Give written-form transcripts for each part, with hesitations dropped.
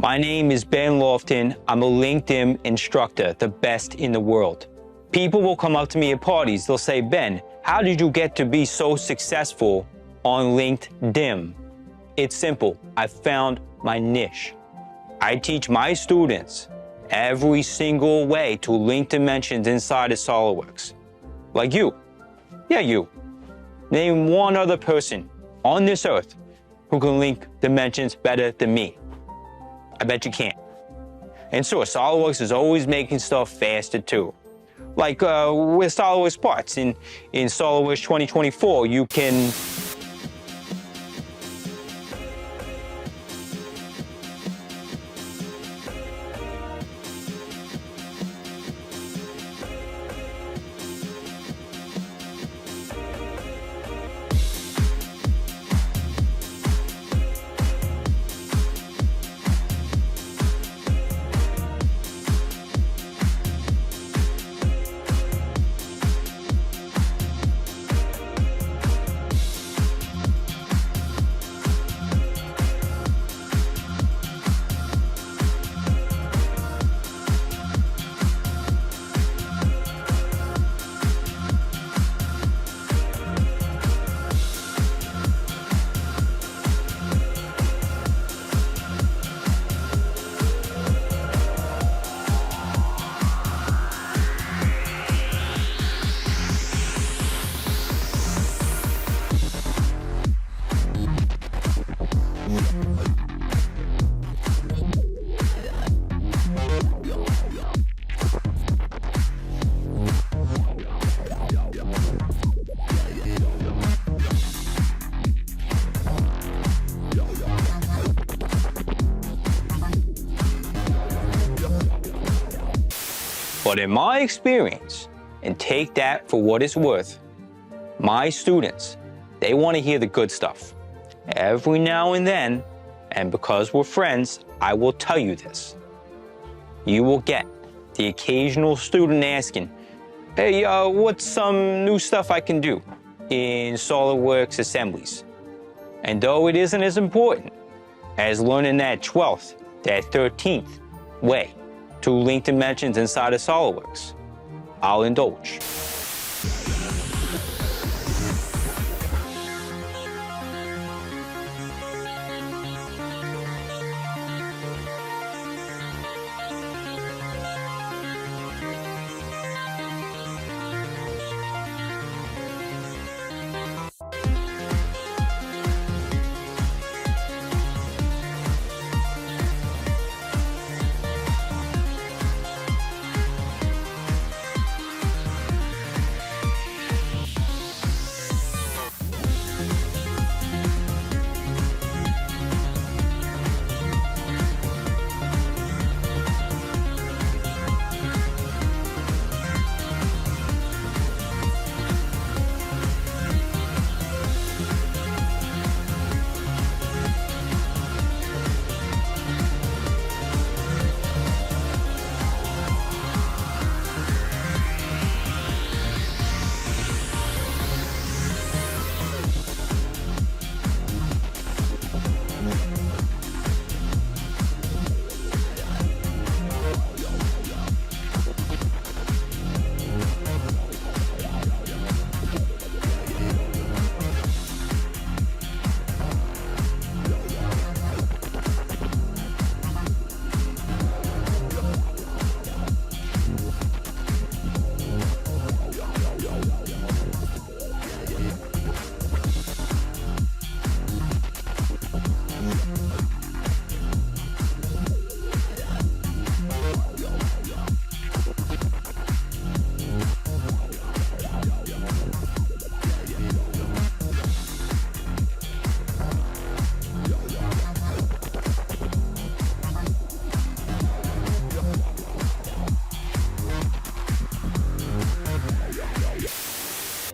My name is Ben Lofton. I'm a LinkedIn instructor, the best in the world. People will come up to me at parties. They'll say, Ben, how did you get to be so successful on LinkedIn? It's simple. I found my niche. I teach my students every single way to link dimensions inside of SOLIDWORKS. Like you. Yeah, you. Name one other person on this earth who can link dimensions better than me. I bet you can't. And so SOLIDWORKS is always making stuff faster too. Like with SOLIDWORKS parts. In SOLIDWORKS 2024, you can But in my experience, and take that for what it's worth, my students, they want to hear the good stuff. Every now and then, and because we're friends, I will tell you this. You will get the occasional student asking, hey, what's some new stuff I can do in SOLIDWORKS assemblies? And though it isn't as important as learning that 12th, that 13th way to link dimensions inside of SOLIDWORKS, I'll indulge.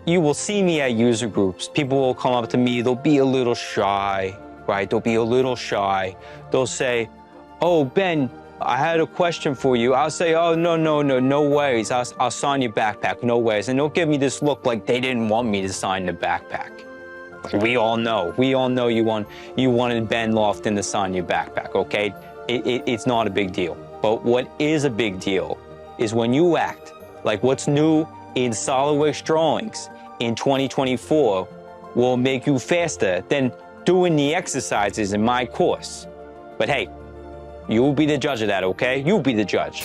You will see me at user groups. People will come up to me, they'll be a little shy, right? They'll be a little shy. They'll say, oh, Ben, I had a question for you. I'll say, oh, no worries. I'll sign your backpack, no worries. And they'll give me this look like they didn't want me to sign the backpack. We all know you wanted Ben Lofton to sign your backpack, okay? it's not a big deal. But what is a big deal is when you act like what's new in SOLIDWORKS drawings in 2024 will make you faster than doing the exercises in my course. But hey, you'll be the judge of that, okay? You'll be the judge.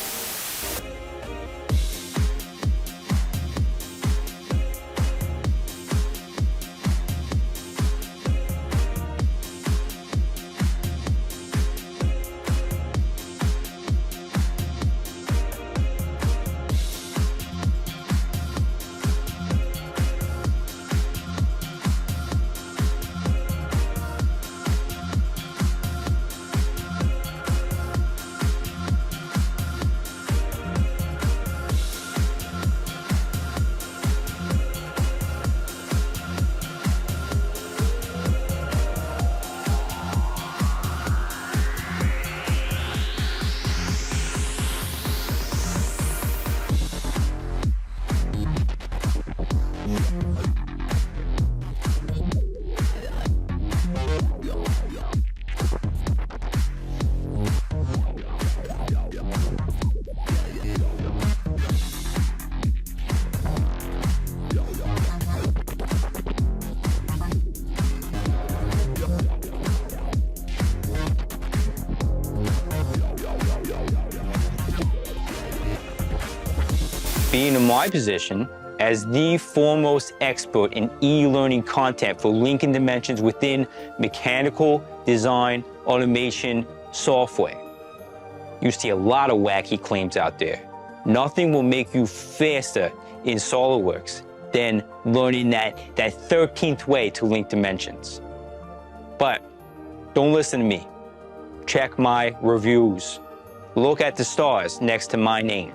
Being in my position as the foremost expert in e-learning content for linking dimensions within mechanical design automation software. You see a lot of wacky claims out there. Nothing will make you faster in SOLIDWORKS than learning that 13th way to link dimensions. But don't listen to me. Check my reviews. Look at the stars next to my name.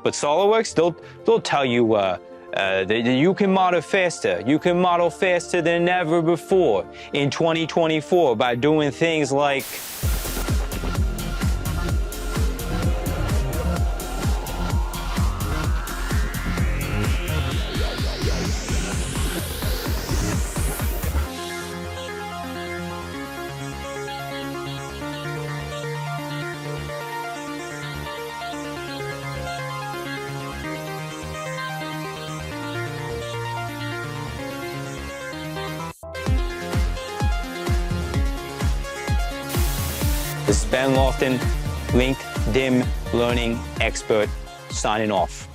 But SOLIDWORKS, they'll tell you that you can model faster. You can model faster than ever before in 2024 by doing things like the Sven Lofton LinkedIn Learning Expert signing off.